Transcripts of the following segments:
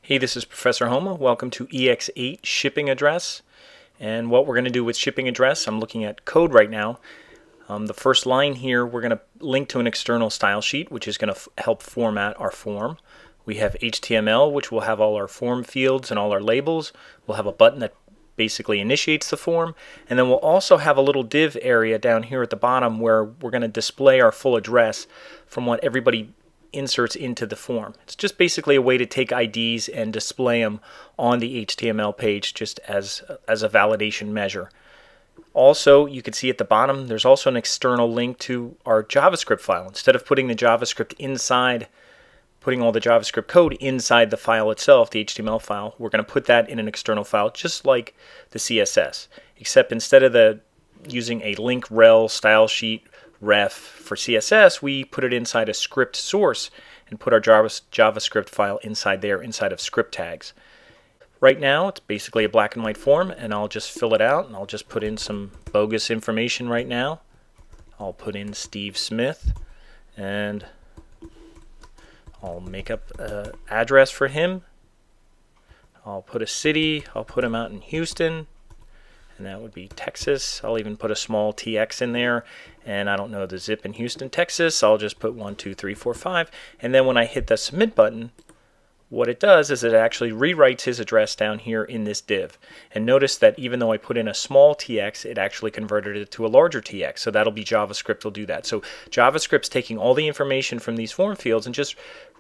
Hey, this is Professor Homa. Welcome to EX8 shipping address. And what we're going to do with shipping address, I'm looking at code right now. The first line here, we're going to link to an external style sheet, which is going to help format our form. We have HTML, which will have all our form fields and all our labels. We'll have a button that basically initiates the form. And then we'll also have a little div area down here at the bottom where we're going to display our full address from what everybody inserts into the form. It's just basically a way to take IDs and display them on the HTML page just as a validation measure. Also, you can see at the bottom there's also an external link to our JavaScript file. Instead of putting the JavaScript inside, putting all the JavaScript code inside the file itself, the HTML file, we're going to put that in an external file just like the CSS, except instead of using a link rel style sheet ref for CSS, we put it inside a script source and put our JavaScript file inside there, inside of script tags. Right now it's basically a black and white form, and I'll just fill it out and I'll just put in some bogus information right now. I'll put in Steve Smith and I'll make up an address for him. I'll put a city. I'll put him out in Houston, and that would be Texas. I'll even put a small TX in there, and I don't know the zip in Houston, Texas. I'll just put 1, 2, 3, 4, 5, and then when I hit the submit button, what it does is it actually rewrites his address down here in this div. And notice that even though I put in a small TX, it actually converted it to a larger TX. So that'll be JavaScript will do that. So JavaScript's taking all the information from these form fields and just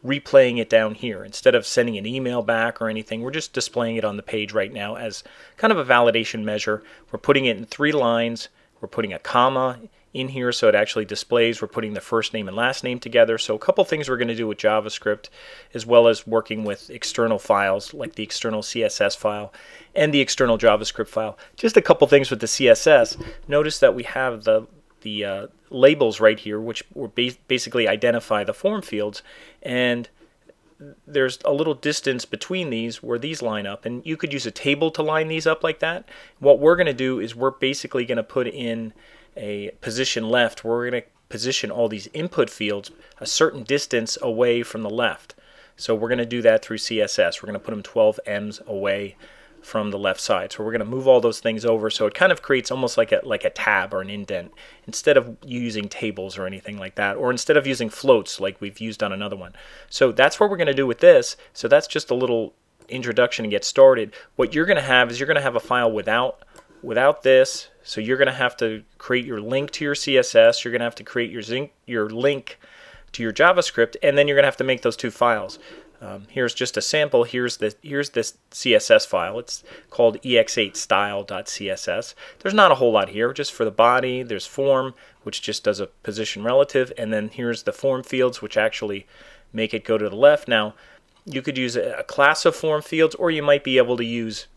replaying it down here. Instead of sending an email back or anything, we're just displaying it on the page right now as kind of a validation measure. We're putting it in 3 lines. We're putting a comma in here so it actually displays. We're putting the first name and last name together. So a couple things we're going to do with JavaScript, as well as working with external files like the external CSS file and the external JavaScript file. Just a couple things with the CSS. Notice that we have the labels right here, which will basically identify the form fields, and there's a little distance between these where these line up, and you could use a table to line these up like that. What we're going to do is we're basically going to put in a position left where we're going to position all these input fields a certain distance away from the left. So we're going to do that through CSS. We're going to put them 12 ems away from the left side. So we're going to move all those things over so it kind of creates almost like a tab or an indent instead of using tables or anything like that, or instead of using floats like we've used on another one. So that's what we're going to do with this. So that's just a little introduction to get started. What you're going to have is you're going to have a file without this. So you're going to have to create your link to your CSS, you're going to have to create your link to your JavaScript, and then you're going to have to make those 2 files. Here's just a sample. Here's this CSS file. It's called ex8style.css. There's not a whole lot here. Just for the body, there's form, which just does a position relative, and then here's the form fields, which actually make it go to the left. Now, you could use a class of form fields, or you might be able to use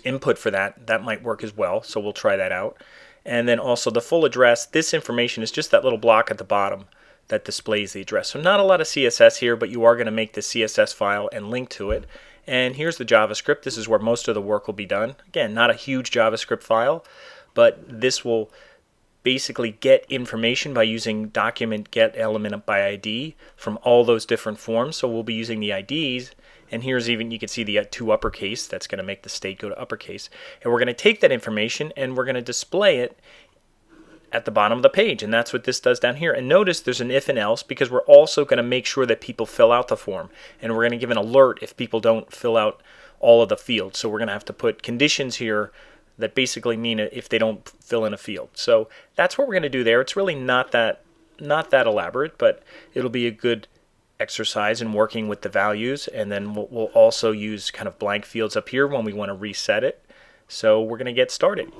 input for that. That might work as well, so we'll try that out. And then also the full address. This information is just that little block at the bottom that displays the address. So not a lot of CSS here, but you are going to make the CSS file and link to it. And here's the JavaScript. This is where most of the work will be done. Again, not a huge JavaScript file, but this will basically get information by using document get element by ID from all those different forms. So we'll be using the IDs, and here's even, you can see the 2 uppercase. That's going to make the state go to uppercase. And we're going to take that information and we're going to display it at the bottom of the page, and that's what this does down here. And notice there's an if and else, because we're also going to make sure that people fill out the form, and we're going to give an alert if people don't fill out all of the fields. So we're going to have to put conditions here that basically mean if they don't fill in a field. So that's what we're going to do there. It's really not that elaborate, but it'll be a good exercise in working with the values. And then we'll also use kind of blank fields up here when we want to reset it. So we're going to get started.